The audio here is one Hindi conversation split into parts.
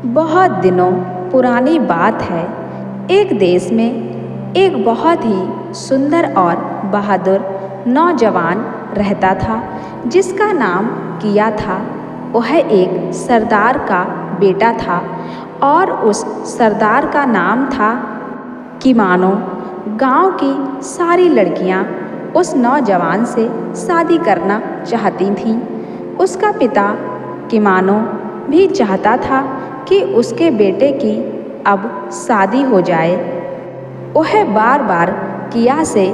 बहुत दिनों पुरानी बात है। एक देश में एक बहुत ही सुंदर और बहादुर नौजवान रहता था, जिसका नाम किया था। वह एक सरदार का बेटा था और उस सरदार का नाम था किमानो। गांव की सारी लड़कियां उस नौजवान से शादी करना चाहती थीं। उसका पिता किमानो भी चाहता था कि उसके बेटे की अब शादी हो जाए। वह बार बार किया से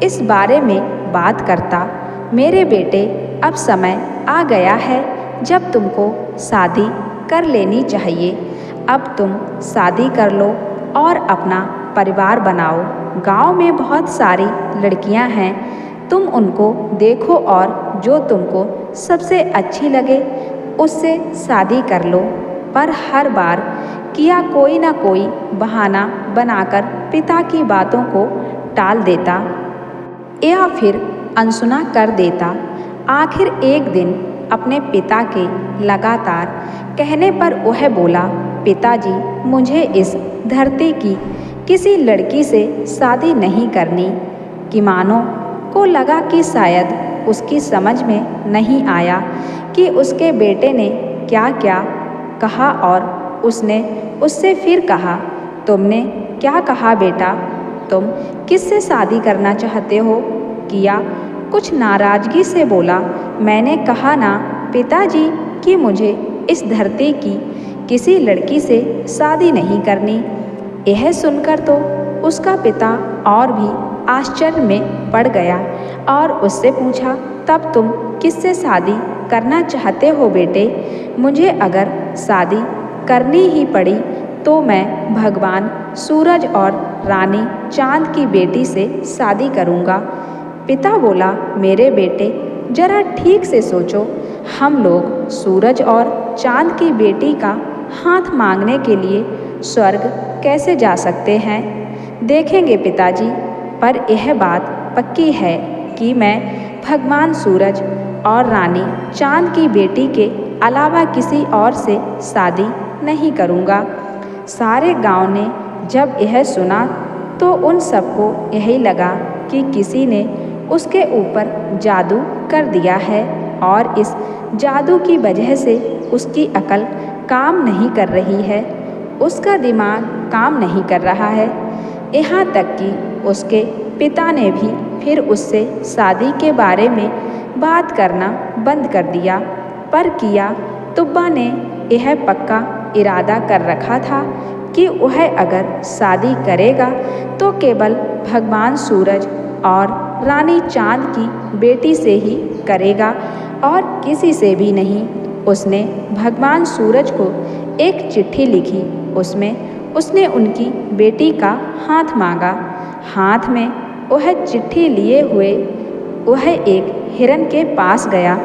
इस बारे में बात करता, मेरे बेटे, अब समय आ गया है जब तुमको शादी कर लेनी चाहिए। अब तुम शादी कर लो और अपना परिवार बनाओ। गांव में बहुत सारी लड़कियां हैं, तुम उनको देखो और जो तुमको सबसे अच्छी लगे उससे शादी कर लो। पर हर बार किया कोई ना कोई बहाना बनाकर पिता की बातों को टाल देता या फिर अनसुना कर देता। आखिर एक दिन अपने पिता के लगातार कहने पर वह बोला, पिताजी, मुझे इस धरती की किसी लड़की से शादी नहीं करनी। किमानो को लगा कि शायद उसकी समझ में नहीं आया कि उसके बेटे ने क्या क्या कहा और उसने उससे फिर कहा, तुमने क्या कहा बेटा? तुम किससे शादी करना चाहते हो? किया कुछ नाराजगी से बोला, मैंने कहा ना पिताजी कि मुझे इस धरती की किसी लड़की से शादी नहीं करनी। यह सुनकर तो उसका पिता और भी आश्चर्य में पड़ गया और उससे पूछा, तब तुम किससे शादी करना चाहते हो बेटे? मुझे अगर शादी करनी ही पड़ी तो मैं भगवान सूरज और रानी चांद की बेटी से शादी करूँगा। पिता बोला, मेरे बेटे, जरा ठीक से सोचो, हम लोग सूरज और चांद की बेटी का हाथ मांगने के लिए स्वर्ग कैसे जा सकते हैं? देखेंगे पिताजी, पर यह बात पक्की है कि मैं भगवान सूरज और रानी चांद की बेटी के अलावा किसी और से शादी नहीं करूँगा। सारे गांव ने जब यह सुना तो उन सबको यही लगा कि किसी ने उसके ऊपर जादू कर दिया है और इस जादू की वजह से उसकी अकल काम नहीं कर रही है, उसका दिमाग काम नहीं कर रहा है। यहाँ तक कि उसके पिता ने भी फिर उससे शादी के बारे में बात करना बंद कर दिया। पर किया तुब्बा ने यह पक्का इरादा कर रखा था कि वह अगर शादी करेगा तो केवल भगवान सूरज और रानी चांद की बेटी से ही करेगा और किसी से भी नहीं। उसने भगवान सूरज को एक चिट्ठी लिखी, उसमें उसने उनकी बेटी का हाथ मांगा। हाथ में वह चिट्ठी लिए हुए वह एक हिरन के पास गया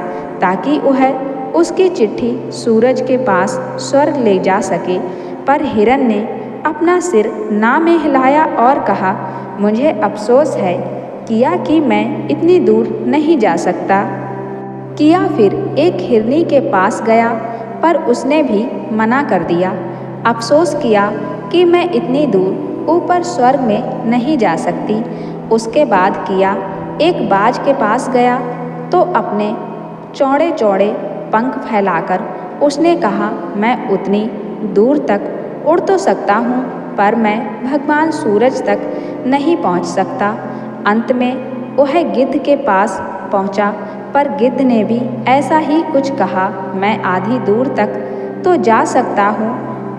ताकि वह उसकी चिट्ठी सूरज के पास स्वर्ग ले जा सके। पर हिरन ने अपना सिर ना में हिलाया और कहा, मुझे अफसोस है किया कि मैं इतनी दूर नहीं जा सकता। किया फिर एक हिरनी के पास गया पर उसने भी मना कर दिया। अफसोस किया कि मैं इतनी दूर ऊपर स्वर्ग में नहीं जा सकती। उसके बाद किया एक बाज के पास गया तो अपने चौड़े चौड़े पंख फैलाकर उसने कहा, मैं उतनी दूर तक उड़ तो सकता हूँ पर मैं भगवान सूरज तक नहीं पहुँच सकता। अंत में वह गिद्ध के पास पहुँचा पर गिद्ध ने भी ऐसा ही कुछ कहा, मैं आधी दूर तक तो जा सकता हूँ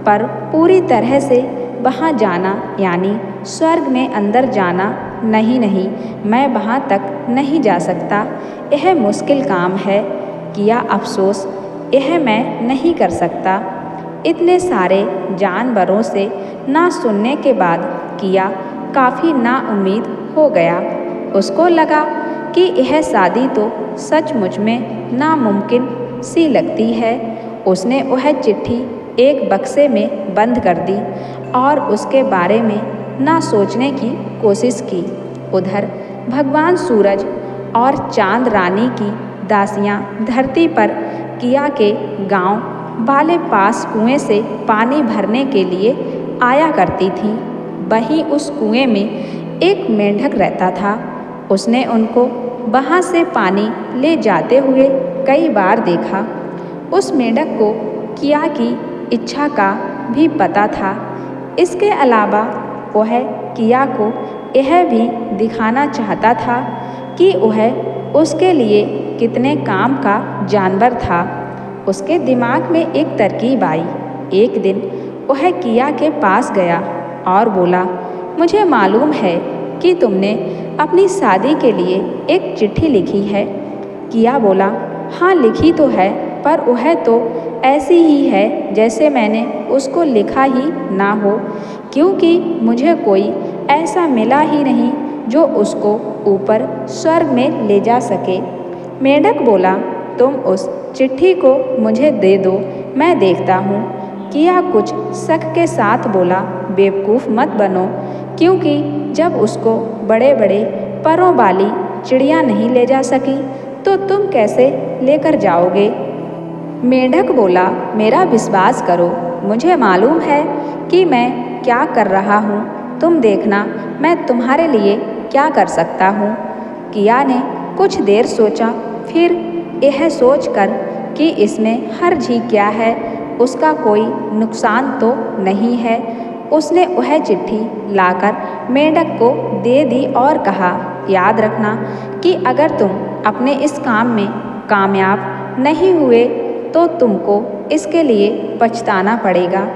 पर पूरी तरह से वहाँ जाना यानी स्वर्ग में अंदर जाना नहीं, मैं वहाँ तक नहीं जा सकता। यह मुश्किल काम है। किया अफसोस, यह मैं नहीं कर सकता। इतने सारे जानवरों से ना सुनने के बाद किया काफ़ी नाउम्मीद हो गया। उसको लगा कि यह शादी तो सचमुच में नामुमकिन सी लगती है। उसने वह चिट्ठी एक बक्से में बंद कर दी और उसके बारे में ना सोचने की कोशिश की। उधर भगवान सूरज और चांद रानी की दासियां धरती पर किया के गांव वाले पास कुएं से पानी भरने के लिए आया करती थीं। वहीं उस कुएं में एक मेंढक रहता था। उसने उनको वहाँ से पानी ले जाते हुए कई बार देखा। उस मेंढक को किया की इच्छा का भी पता था। इसके अलावा वह किया को यह भी दिखाना चाहता था कि वह उसके लिए कितने काम का जानवर था। उसके दिमाग में एक तरकीब आई। एक दिन वह किया के पास गया और बोला, मुझे मालूम है कि तुमने अपनी शादी के लिए एक चिट्ठी लिखी है। किया बोला, हाँ लिखी तो है, पर वह तो ऐसी ही है जैसे मैंने उसको लिखा ही ना हो, क्योंकि मुझे कोई ऐसा मिला ही नहीं जो उसको ऊपर स्वर्ग में ले जा सके। मेंढक बोला, तुम उस चिट्ठी को मुझे दे दो, मैं देखता हूँ। किया कुछ शक के साथ बोला, बेवकूफ़ मत बनो, क्योंकि जब उसको बड़े बड़े परों वाली चिड़िया नहीं ले जा सकी तो तुम कैसे लेकर जाओगे। मेंढक बोला, मेरा विश्वास करो, मुझे मालूम है कि मैं क्या कर रहा हूँ। तुम देखना मैं तुम्हारे लिए क्या कर सकता हूँ। किया ने कुछ देर सोचा, फिर यह सोचकर कि इसमें हर्ज ही क्या है, उसका कोई नुकसान तो नहीं है, उसने वह चिट्ठी लाकर मेंढक को दे दी और कहा, याद रखना कि अगर तुम अपने इस काम में कामयाब नहीं हुए तो तुमको इसके लिए पछताना पड़ेगा।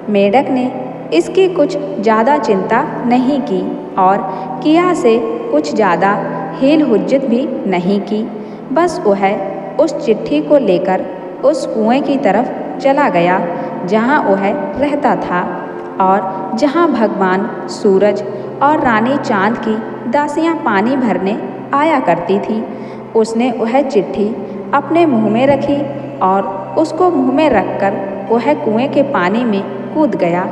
मेंढक ने इसकी कुछ ज़्यादा चिंता नहीं की और किया से कुछ ज़्यादा हील हुज्जत भी नहीं की। बस वह उस चिट्ठी को लेकर उस कुएं की तरफ चला गया जहाँ वह रहता था और जहाँ भगवान सूरज और रानी चांद की दासियाँ पानी भरने आया करती थी। उसने वह चिट्ठी अपने मुंह में रखी और उसको मुंह में रखकर वह कुएं के पानी में कूद गया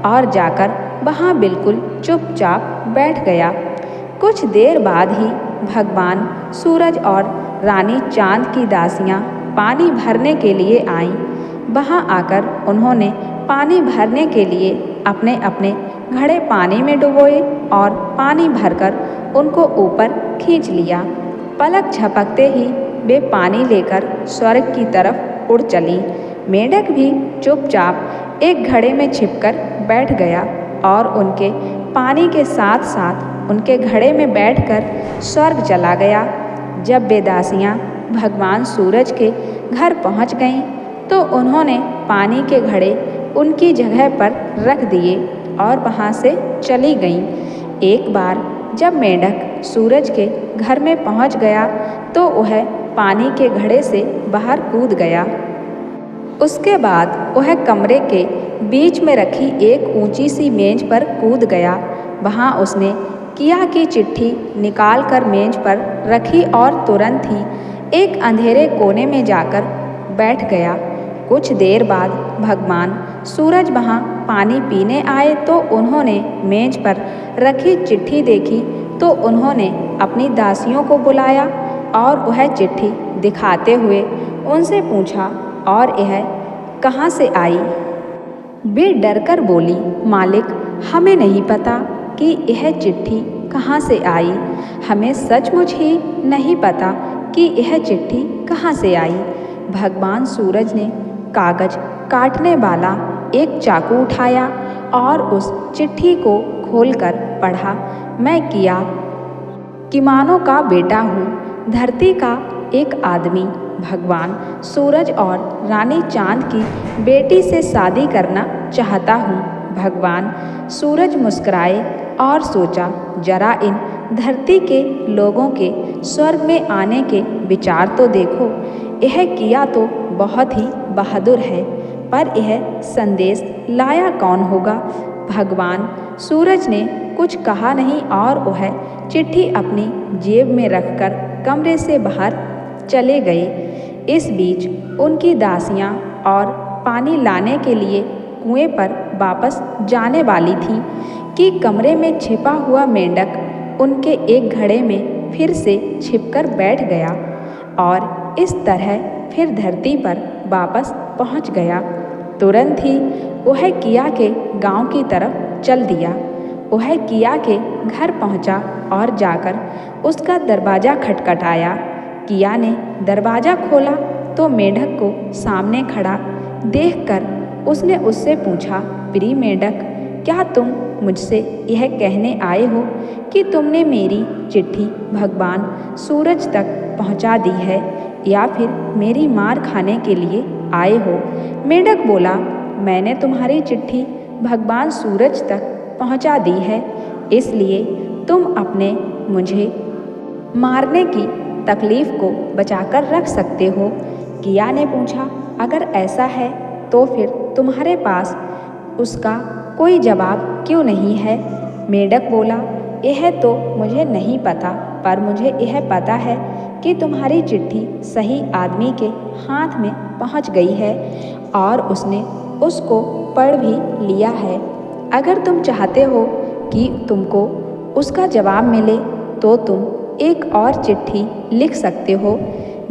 और जाकर वहाँ बिल्कुल चुपचाप बैठ गया। कुछ देर बाद ही भगवान सूरज और रानी चांद की दासियाँ पानी भरने के लिए आईं। वहाँ आकर उन्होंने पानी भरने के लिए अपने अपने घड़े पानी में डुबोए और पानी भरकर उनको ऊपर खींच लिया। पलक झपकते ही वे पानी लेकर स्वर्ग की तरफ उड़ चली। मेंढक भी चुपचाप एक घड़े में छिपकर बैठ गया और उनके पानी के साथ साथ उनके घड़े में बैठकर स्वर्ग चला गया। जब वे दासियाँ भगवान सूरज के घर पहुँच गईं तो उन्होंने पानी के घड़े उनकी जगह पर रख दिए और वहाँ से चली गईं। एक बार जब मेंढक सूरज के घर में पहुँच गया तो वह पानी के घड़े से बाहर कूद गया। उसके बाद वह कमरे के बीच में रखी एक ऊंची सी मेज पर कूद गया। वहाँ उसने किया की चिट्ठी निकाल कर मेज पर रखी और तुरंत ही एक अंधेरे कोने में जाकर बैठ गया। कुछ देर बाद भगवान सूरज वहाँ पानी पीने आए तो उन्होंने मेज पर रखी चिट्ठी देखी तो उन्होंने अपनी दासियों को बुलाया और वह चिट्ठी दिखाते हुए उनसे पूछा, और यह कहाँ से आई। वे डरकर बोली, मालिक, हमें नहीं पता कि यह चिट्ठी कहाँ से आई। हमें सचमुच ही नहीं पता कि यह चिट्ठी कहाँ से आई। भगवान सूरज ने कागज काटने वाला एक चाकू उठाया और उस चिट्ठी को खोलकर पढ़ा। मैं किमानों का बेटा हूँ, धरती का एक आदमी भगवान सूरज और रानी चांद की बेटी से शादी करना चाहता हूँ। भगवान सूरज मुस्कुराए और सोचा, जरा इन धरती के लोगों के स्वर्ग में आने के विचार तो देखो। यह किया तो बहुत ही बहादुर है, पर यह संदेश लाया कौन होगा। भगवान सूरज ने कुछ कहा नहीं और वह चिट्ठी अपनी जेब में रखकर कमरे से बाहर चले गए। इस बीच उनकी दासियां और पानी लाने के लिए कुएं पर वापस जाने वाली थीं कि कमरे में छिपा हुआ मेंढक उनके एक घड़े में फिर से छिपकर बैठ गया और इस तरह फिर धरती पर वापस पहुंच गया। तुरंत ही वह किया के गांव की तरफ चल दिया। वह किया के घर पहुंचा और जाकर उसका दरवाज़ा खटखटाया। किया ने दरवाज़ा खोला तो मेंढक को सामने खड़ा देखकर उसने उससे पूछा, प्रिय मेंढक, क्या तुम मुझसे यह कहने आए हो कि तुमने मेरी चिट्ठी भगवान सूरज तक पहुंचा दी है या फिर मेरी मार खाने के लिए आए हो? मेंढक बोला, मैंने तुम्हारी चिट्ठी भगवान सूरज तक पहुंचा दी है, इसलिए तुम अपने मुझे मारने की तकलीफ को बचाकर रख सकते हो। किया ने पूछा, अगर ऐसा है तो फिर तुम्हारे पास उसका कोई जवाब क्यों नहीं है? मेंढक बोला, यह तो मुझे नहीं पता, पर मुझे यह पता है कि तुम्हारी चिट्ठी सही आदमी के हाथ में पहुंच गई है और उसने उसको पढ़ भी लिया है। अगर तुम चाहते हो कि तुमको उसका जवाब मिले तो तुम एक और चिट्ठी लिख सकते हो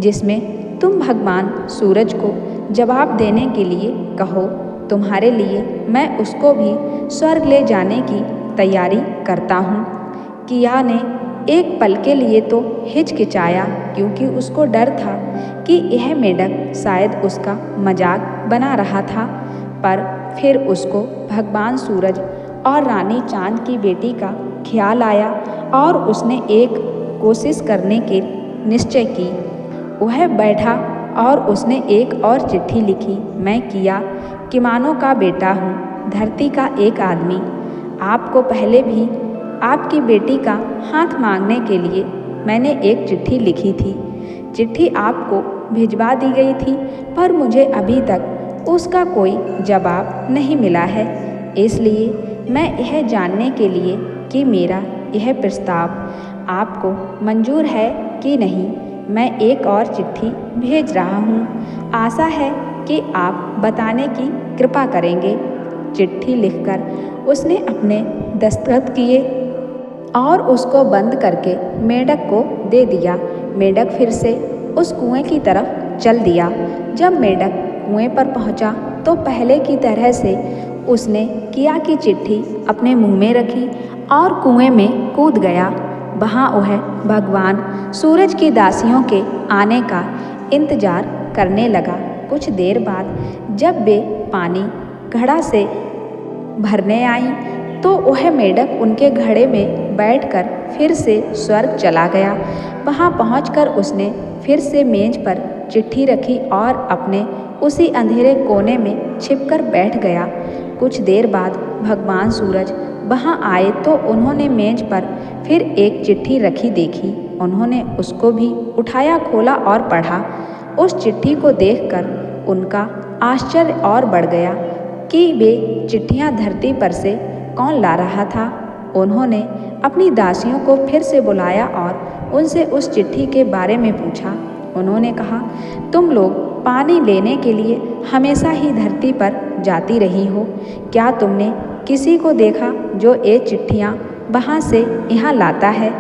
जिसमें तुम भगवान सूरज को जवाब देने के लिए कहो। तुम्हारे लिए मैं उसको भी स्वर्ग ले जाने की तैयारी करता हूँ। किया ने एक पल के लिए तो हिचकिचाया क्योंकि उसको डर था कि यह मेंढक शायद उसका मजाक बना रहा था, पर फिर उसको भगवान सूरज और रानी चांद की बेटी का ख्याल आया और उसने एक कोशिश करने की निश्चय की। वह बैठा और उसने एक और चिट्ठी लिखी, मैं किया किमानों का बेटा हूँ, धरती का एक आदमी। आपको पहले भी आपकी बेटी का हाथ मांगने के लिए मैंने एक चिट्ठी लिखी थी। चिट्ठी आपको भिजवा दी गई थी, पर मुझे अभी तक उसका कोई जवाब नहीं मिला है। इसलिए मैं यह जानने के लिए कि मेरा यह प्रस्ताव आपको मंजूर है कि नहीं, मैं एक और चिट्ठी भेज रहा हूँ। आशा है कि आप बताने की कृपा करेंगे। चिट्ठी लिखकर उसने अपने दस्तखत किए और उसको बंद करके मेंढक को दे दिया। मेंढक फिर से उस कुएं की तरफ चल दिया। जब मेंढक कुएं पर पहुंचा तो पहले की तरह से उसने किया की चिट्ठी अपने मुंह में रखी और कुएं में कूद गया। वहाँ वह भगवान सूरज की दासियों के आने का इंतजार करने लगा। कुछ देर बाद जब वे पानी घड़ा से भरने आई तो वह मेंढक उनके घड़े में बैठकर फिर से स्वर्ग चला गया। वहाँ पहुंचकर उसने फिर से मेज पर चिट्ठी रखी और अपने उसी अंधेरे कोने में छिपकर बैठ गया। कुछ देर बाद भगवान सूरज वहाँ आए तो उन्होंने मेज पर फिर एक चिट्ठी रखी देखी। उन्होंने उसको भी उठाया, खोला और पढ़ा। उस चिट्ठी को देखकर उनका आश्चर्य और बढ़ गया कि वे चिट्ठियाँ धरती पर से कौन ला रहा था। उन्होंने अपनी दासियों को फिर से बुलाया और उनसे उस चिट्ठी के बारे में पूछा। उन्होंने कहा, तुम लोग पानी लेने के लिए हमेशा ही धरती पर जाती रही हो, क्या तुमने किसी को देखा जो ये चिट्ठियाँ वहाँ से यहाँ लाता है?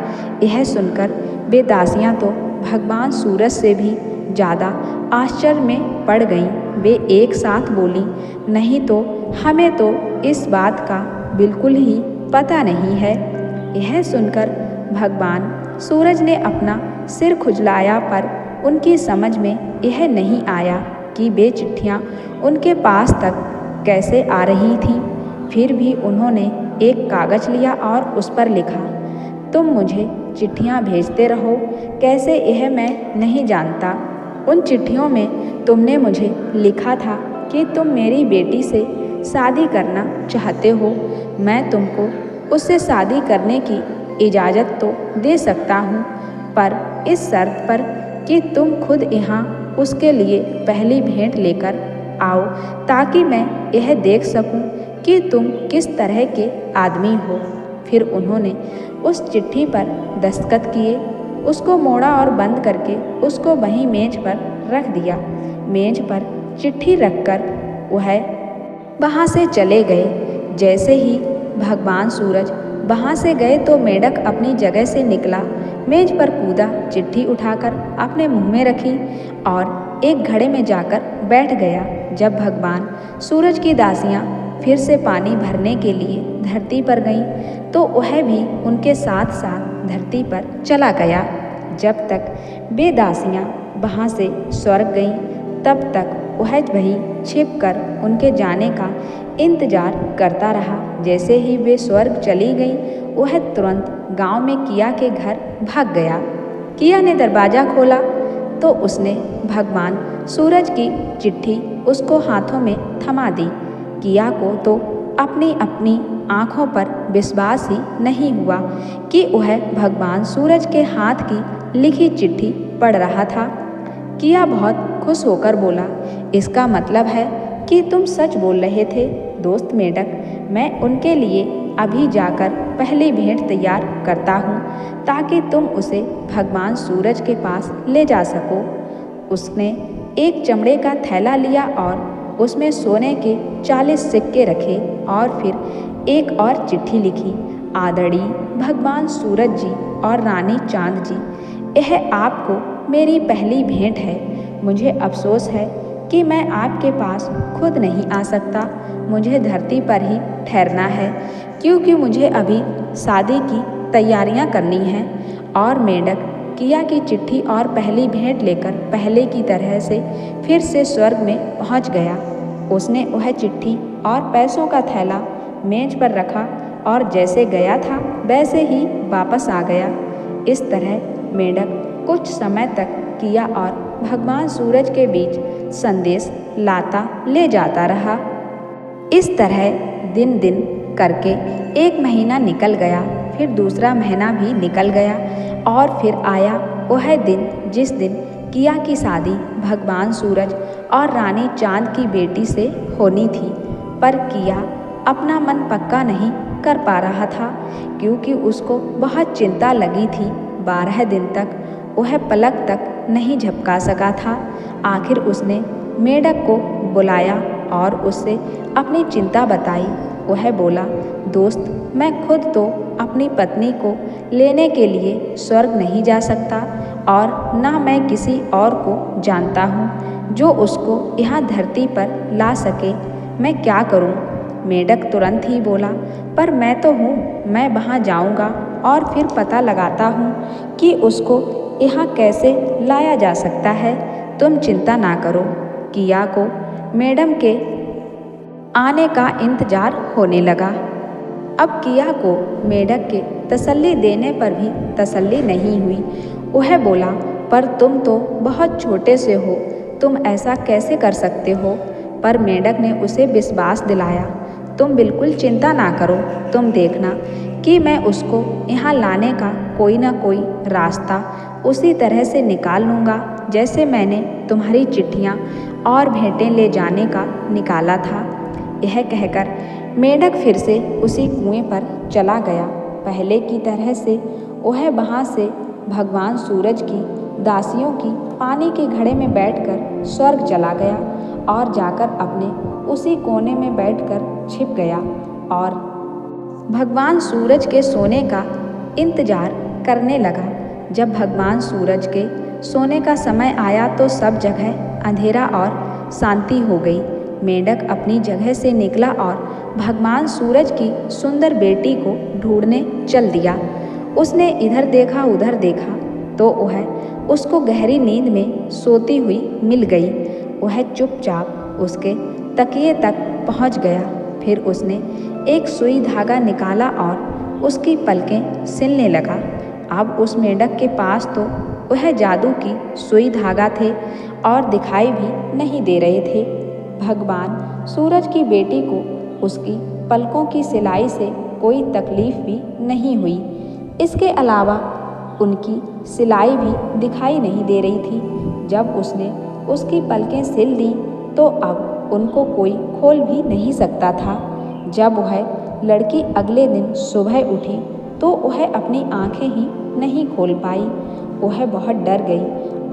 यह सुनकर वे दासियाँ तो भगवान सूरज से भी ज़्यादा आश्चर्य में पड़ गईं। वे एक साथ बोली, नहीं तो हमें तो इस बात का बिल्कुल ही पता नहीं है। यह सुनकर भगवान सूरज ने अपना सिर खुजलाया, पर उनकी समझ में यह नहीं आया कि वे चिट्ठियाँ उनके पास तक कैसे आ रही थीं। फिर भी उन्होंने एक कागज़ लिया और उस पर लिखा, तुम मुझे चिट्ठियाँ भेजते रहो, कैसे यह मैं नहीं जानता। उन चिट्ठियों में तुमने मुझे लिखा था कि तुम मेरी बेटी से शादी करना चाहते हो। मैं तुमको उससे शादी करने की इजाज़त तो दे सकता हूँ, पर इस शर्त पर कि तुम खुद यहाँ उसके लिए पहली भेंट लेकर आओ, ताकि मैं यह देख सकूँ कि तुम किस तरह के आदमी हो। फिर उन्होंने उस चिट्ठी पर दस्तखत किए, उसको मोड़ा और बंद करके उसको वहीं मेज पर रख दिया। मेज पर चिट्ठी रखकर वह वहाँ से चले गए। जैसे ही भगवान सूरज वहाँ से गए तो मेंढक अपनी जगह से निकला। मेज पर कूदा, चिट्ठी उठाकर अपने मुंह में रखी और एक घड़े में जाकर बैठ गया। जब भगवान सूरज की दासियां फिर से पानी भरने के लिए धरती पर गईं, तो वह भी उनके साथ साथ धरती पर चला गया। जब तक वे दासियां वहाँ से स्वर्ग गईं, तब तक वह वहीं छिपकर उनके जाने का इंतजार करता रहा। जैसे ही वे स्वर्ग चली गईं, वह तुरंत गांव में किया के घर भाग गया। किया ने दरवाज़ा खोला तो उसने भगवान सूरज की चिट्ठी उसको हाथों में थमा दी। किया को तो अपनी अपनी आँखों पर विश्वास ही नहीं हुआ कि वह भगवान सूरज के हाथ की लिखी चिट्ठी पढ़ रहा था। किया बहुत खुश होकर बोला, इसका मतलब है कि तुम सच बोल रहे थे दोस्त मेंढक। मैं उनके लिए अभी जाकर पहली भेंट तैयार करता हूँ, ताकि तुम उसे भगवान सूरज के पास ले जा सको। उसने एक चमड़े का थैला लिया और उसमें सोने के 40 सिक्के रखे और फिर एक और चिट्ठी लिखी। आदरणीय भगवान सूरज जी और रानी चांद जी, यह आपको मेरी पहली भेंट है। मुझे अफसोस है कि मैं आपके पास खुद नहीं आ सकता। मुझे धरती पर ही ठहरना है, क्योंकि मुझे अभी शादी की तैयारियां करनी हैं। और मेंढक किया की चिट्ठी और पहली भेंट लेकर पहले की तरह से फिर से स्वर्ग में पहुंच गया। उसने वह चिट्ठी और पैसों का थैला मेज पर रखा और जैसे गया था वैसे ही वापस आ गया। इस तरह मेंढक कुछ समय तक किया और भगवान सूरज के बीच संदेश लाता ले जाता रहा। इस तरह दिन दिन करके एक महीना निकल गया, फिर दूसरा महीना भी निकल गया और फिर आया वह दिन जिस दिन किया की शादी भगवान सूरज और रानी चांद की बेटी से होनी थी। पर किया अपना मन पक्का नहीं कर पा रहा था, क्योंकि उसको बहुत चिंता लगी थी। 12 दिन तक वह पलक तक नहीं झपका सका था। आखिर उसने मेंढक को बुलाया और उससे अपनी चिंता बताई। वह बोला, दोस्त, मैं खुद तो अपनी पत्नी को लेने के लिए स्वर्ग नहीं जा सकता और ना मैं किसी और को जानता हूँ जो उसको यहाँ धरती पर ला सके। मैं क्या करूँ? मेंढक तुरंत ही बोला, पर मैं तो हूँ, मैं वहाँ जाऊँगा और फिर पता लगाता हूँ कि उसको यहाँ कैसे लाया जा सकता है। तुम चिंता ना करो। किया को मैडम के आने का इंतजार होने लगा। अब किया को मेंढक के तसल्ली देने पर भी तसल्ली नहीं हुई। वह बोला, पर तुम तो बहुत छोटे से हो, तुम ऐसा कैसे कर सकते हो? पर मेंढक ने उसे विश्वास दिलाया, तुम बिल्कुल चिंता ना करो, तुम देखना कि मैं उसको यहाँ लाने का कोई ना कोई रास्ता उसी तरह से निकाल लूँगा जैसे मैंने तुम्हारी चिट्ठियाँ और भेंटें ले जाने का निकाला था। यह कहकर मेंढक फिर से उसी कुएं पर चला गया। पहले की तरह से वह वहाँ से भगवान सूरज की दासियों की पानी के घड़े में बैठकर स्वर्ग चला गया और जाकर अपने उसी कोने में बैठकर छिप गया और भगवान सूरज के सोने का इंतजार करने लगा। जब भगवान सूरज के सोने का समय आया तो सब जगह अंधेरा और शांति हो गई। मेंढक अपनी जगह से निकला और भगवान सूरज की सुंदर बेटी को ढूंढने चल दिया। उसने इधर देखा उधर देखा तो वह उसको गहरी नींद में सोती हुई मिल गई। वह चुपचाप उसके तकिए तक पहुंच गया। फिर उसने एक सुई धागा निकाला और उसकी पलकें सिलने लगा। अब उस मेंढक के पास तो वह जादू की सुई धागा थे और दिखाई भी नहीं दे रहे थे। भगवान सूरज की बेटी को उसकी पलकों की सिलाई से कोई तकलीफ भी नहीं हुई। इसके अलावा उनकी सिलाई भी दिखाई नहीं दे रही थी। जब उसने उसकी पलकें सिल दी तो अब उनको कोई खोल भी नहीं सकता था। जब वह लड़की अगले दिन सुबह उठी तो वह अपनी आंखें ही नहीं खोल पाई। वह बहुत डर गई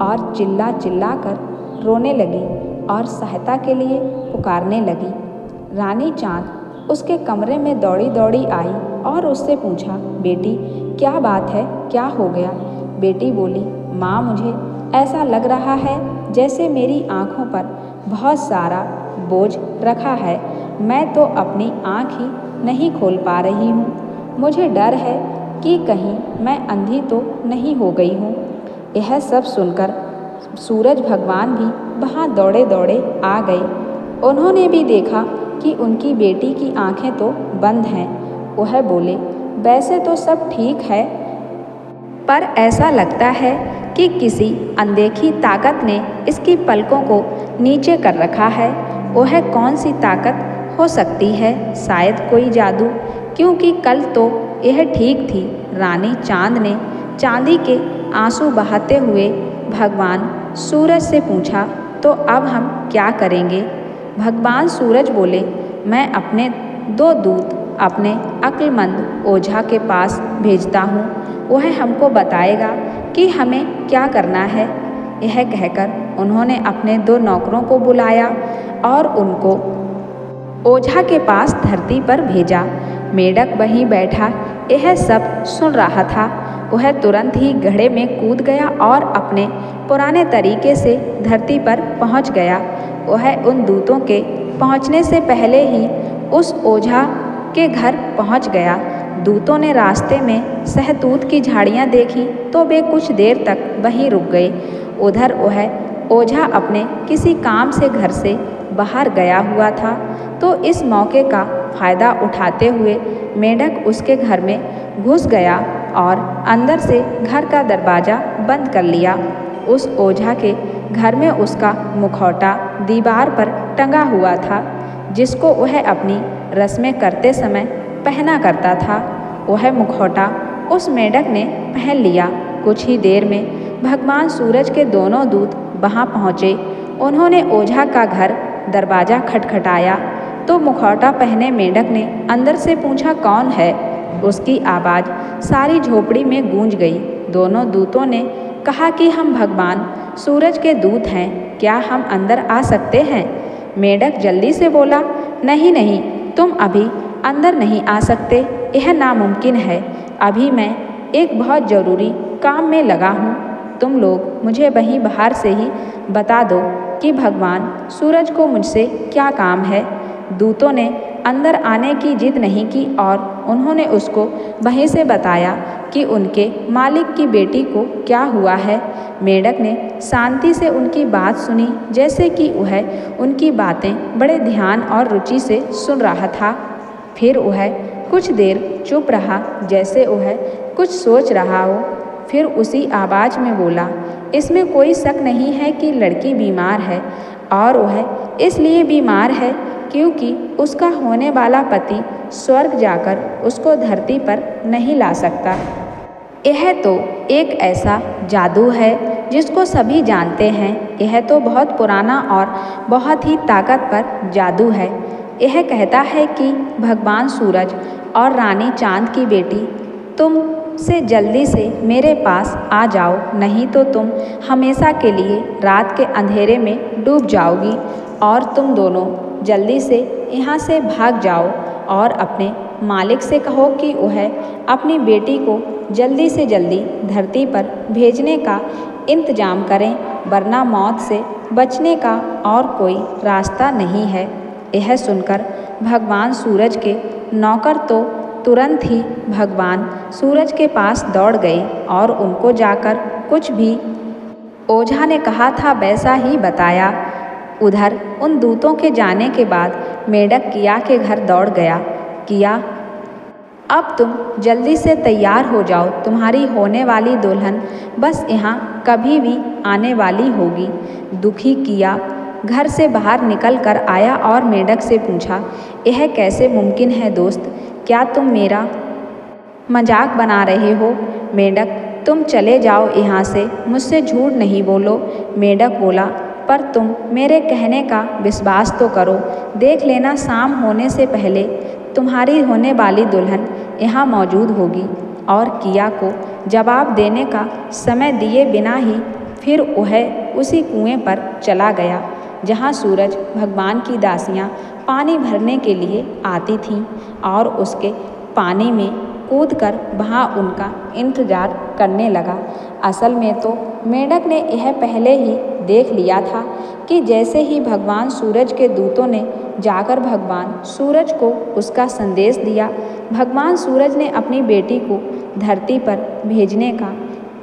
और चिल्ला चिल्ला कर रोने लगी और सहायता के लिए पुकारने लगी। रानी चांद उसके कमरे में दौड़ी दौड़ी आई और उससे पूछा, बेटी क्या बात है, क्या हो गया? बेटी बोली, माँ मुझे ऐसा लग रहा है जैसे मेरी आँखों पर बहुत सारा बोझ रखा है। मैं तो अपनी आँख ही नहीं खोल पा रही हूँ। मुझे डर है कि कहीं मैं अंधी तो नहीं हो गई हूँ। यह सब सुनकर सूरज भगवान भी वहाँ दौड़े दौड़े आ गए। उन्होंने भी देखा कि उनकी बेटी की आँखें तो बंद हैं। वह बोले, वैसे तो सब ठीक है, पर ऐसा लगता है कि किसी अनदेखी ताकत ने इसकी पलकों को नीचे कर रखा है। वह कौन सी ताकत हो सकती है? शायद कोई जादू, क्योंकि कल तो यह ठीक थी। रानी चांद ने चांदी के आंसू बहाते हुए भगवान सूरज से पूछा, तो अब हम क्या करेंगे? भगवान सूरज बोले, मैं अपने 2 दूत अपने अक्लमंद ओझा के पास भेजता हूँ। वह हमको बताएगा कि हमें क्या करना है। यह कहकर उन्होंने अपने 2 नौकरों को बुलाया और उनको ओझा के पास धरती पर भेजा। मेढक वहीं बैठा यह सब सुन रहा था। वह तुरंत ही घड़े में कूद गया और अपने पुराने तरीके से धरती पर पहुंच गया। वह उन दूतों के पहुंचने से पहले ही उस ओझा के घर पहुंच गया। दूतों ने रास्ते में सहतूत की झाड़ियां देखी तो वे कुछ देर तक वहीं रुक गए। उधर वह ओझा अपने किसी काम से घर से बाहर गया हुआ था, तो इस मौके का फ़ायदा उठाते हुए मेढक उसके घर में घुस गया और अंदर से घर का दरवाज़ा बंद कर लिया। उस ओझा के घर में उसका मुखौटा दीवार पर टंगा हुआ था, जिसको वह अपनी रस्में करते समय पहना करता था। वह मुखौटा उस मेढक ने पहन लिया। कुछ ही देर में भगवान सूरज के दोनों दूत वहाँ पहुँचे। उन्होंने ओझा का घर दरवाज़ा खटखटाया तो मुखौटा पहने मेढक ने अंदर से पूछा, कौन है? उसकी आवाज़ सारी झोपड़ी में गूंज गई। दोनों दूतों ने कहा कि हम भगवान सूरज के दूत हैं, क्या हम अंदर आ सकते हैं? मेढक जल्दी से बोला, नहीं नहीं, तुम अभी अंदर नहीं आ सकते, यह नामुमकिन है। अभी मैं एक बहुत ज़रूरी काम में लगा हूँ। तुम लोग मुझे वहीं बाहर से ही बता दो कि भगवान सूरज को मुझसे क्या काम है। दूतों ने अंदर आने की जिद नहीं की और उन्होंने उसको वहीं से बताया कि उनके मालिक की बेटी को क्या हुआ है। मेढक ने शांति से उनकी बात सुनी, जैसे कि वह उनकी बातें बड़े ध्यान और रुचि से सुन रहा था। फिर वह कुछ देर चुप रहा, जैसे वह कुछ सोच रहा हो। फिर उसी आवाज़ में बोला, इसमें कोई शक नहीं है कि लड़की बीमार है, और वह इसलिए बीमार है क्योंकि उसका होने वाला पति स्वर्ग जाकर उसको धरती पर नहीं ला सकता। यह तो एक ऐसा जादू है जिसको सभी जानते हैं। यह तो बहुत पुराना और बहुत ही ताकतवर जादू है। यह कहता है कि भगवान सूरज और रानी चांद की बेटी, तुम से जल्दी से मेरे पास आ जाओ, नहीं तो तुम हमेशा के लिए रात के अंधेरे में डूब जाओगी। और तुम दोनों जल्दी से यहाँ से भाग जाओ और अपने मालिक से कहो कि वह अपनी बेटी को जल्दी से जल्दी धरती पर भेजने का इंतजाम करें, वरना मौत से बचने का और कोई रास्ता नहीं है। यह सुनकर भगवान सूरज के नौकर तो तुरंत ही भगवान सूरज के पास दौड़ गए और उनको जाकर कुछ भी ओझा ने कहा था वैसा ही बताया। उधर उन दूतों के जाने के बाद मेढक किया के घर दौड़ गया। किया, अब तुम जल्दी से तैयार हो जाओ, तुम्हारी होने वाली दुल्हन बस यहाँ कभी भी आने वाली होगी। दुखी किया घर से बाहर निकल कर आया और मेढक से पूछा, यह कैसे मुमकिन है दोस्त? क्या तुम मेरा मजाक बना रहे हो? मेढक, तुम चले जाओ यहाँ से, मुझसे झूठ नहीं बोलो। मेढक बोला, पर तुम मेरे कहने का विश्वास तो करो। देख लेना, शाम होने से पहले तुम्हारी होने वाली दुल्हन यहाँ मौजूद होगी। और किया को जवाब देने का समय दिए बिना ही फिर वह उसी कुएं पर चला गया जहाँ सूरज भगवान की दासियाँ पानी भरने के लिए आती थीं और उसके पानी में कूदकर वहाँ उनका इंतजार करने लगा। असल में तो मेंढक ने यह पहले ही देख लिया था कि जैसे ही भगवान सूरज के दूतों ने जाकर भगवान सूरज को उसका संदेश दिया, भगवान सूरज ने अपनी बेटी को धरती पर भेजने का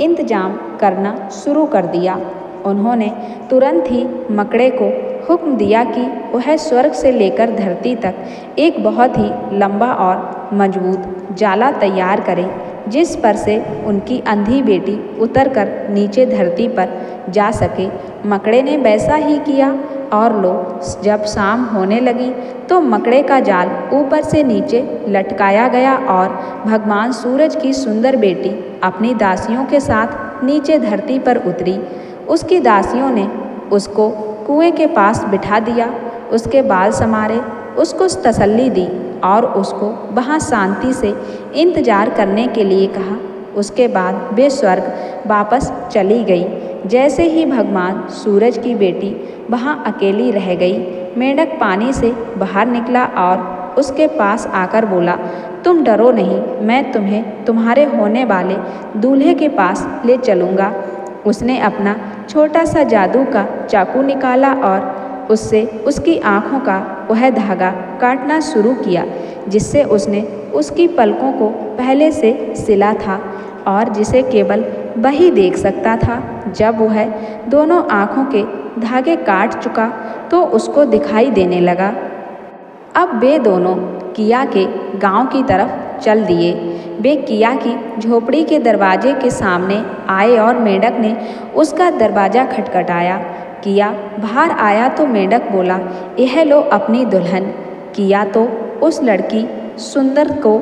इंतजाम करना शुरू कर दिया। उन्होंने तुरंत ही मकड़े को हुक्म दिया कि वह स्वर्ग से लेकर धरती तक एक बहुत ही लंबा और मजबूत जाला तैयार करे, जिस पर से उनकी अंधी बेटी उतरकर नीचे धरती पर जा सके। मकड़े ने वैसा ही किया और लो जब शाम होने लगी तो मकड़े का जाल ऊपर से नीचे लटकाया गया और भगवान सूरज की सुंदर बेटी अपनी दासियों के साथ नीचे धरती पर उतरी। उसकी दासियों ने उसको कुएं के पास बिठा दिया, उसके बाल संवारे, उसको तसल्ली दी और उसको वहाँ शांति से इंतजार करने के लिए कहा। उसके बाद वे स्वर्ग वापस चली गई। जैसे ही भगवान सूरज की बेटी वहाँ अकेली रह गई, मेंढक पानी से बाहर निकला और उसके पास आकर बोला, तुम डरो नहीं, मैं तुम्हें तुम्हारे होने वाले दूल्हे के पास ले चलूँगा। उसने अपना छोटा सा जादू का चाकू निकाला और उससे उसकी आँखों का वह धागा काटना शुरू किया, जिससे उसने उसकी पलकों को पहले से सिला था और जिसे केवल वही देख सकता था। जब वह दोनों आँखों के धागे काट चुका तो उसको दिखाई देने लगा। अब वे दोनों किया के गांव की तरफ चल दिए। वे किया की झोपड़ी के दरवाजे के सामने आए और मेंढक ने उसका दरवाज़ा खटखटाया। किया बाहर आया तो मेंढक बोला, यह लो अपनी दुल्हन। किया तो उस लड़की सुंदर को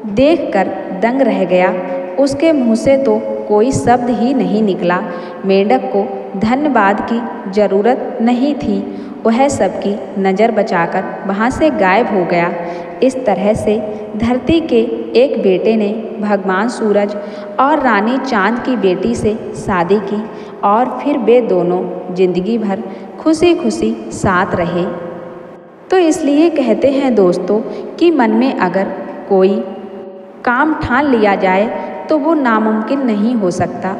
देखकर दंग रह गया। उसके मुंह से तो कोई शब्द ही नहीं निकला। मेंढक को धन्यवाद की ज़रूरत नहीं थी, वह सबकी नज़र बचाकर वहाँ से गायब हो गया। इस तरह से धरती के एक बेटे ने भगवान सूरज और रानी चांद की बेटी से शादी की और फिर वे दोनों जिंदगी भर खुशी खुशी साथ रहे। तो इसलिए कहते हैं दोस्तों कि मन में अगर कोई काम ठान लिया जाए तो वो नामुमकिन नहीं हो सकता।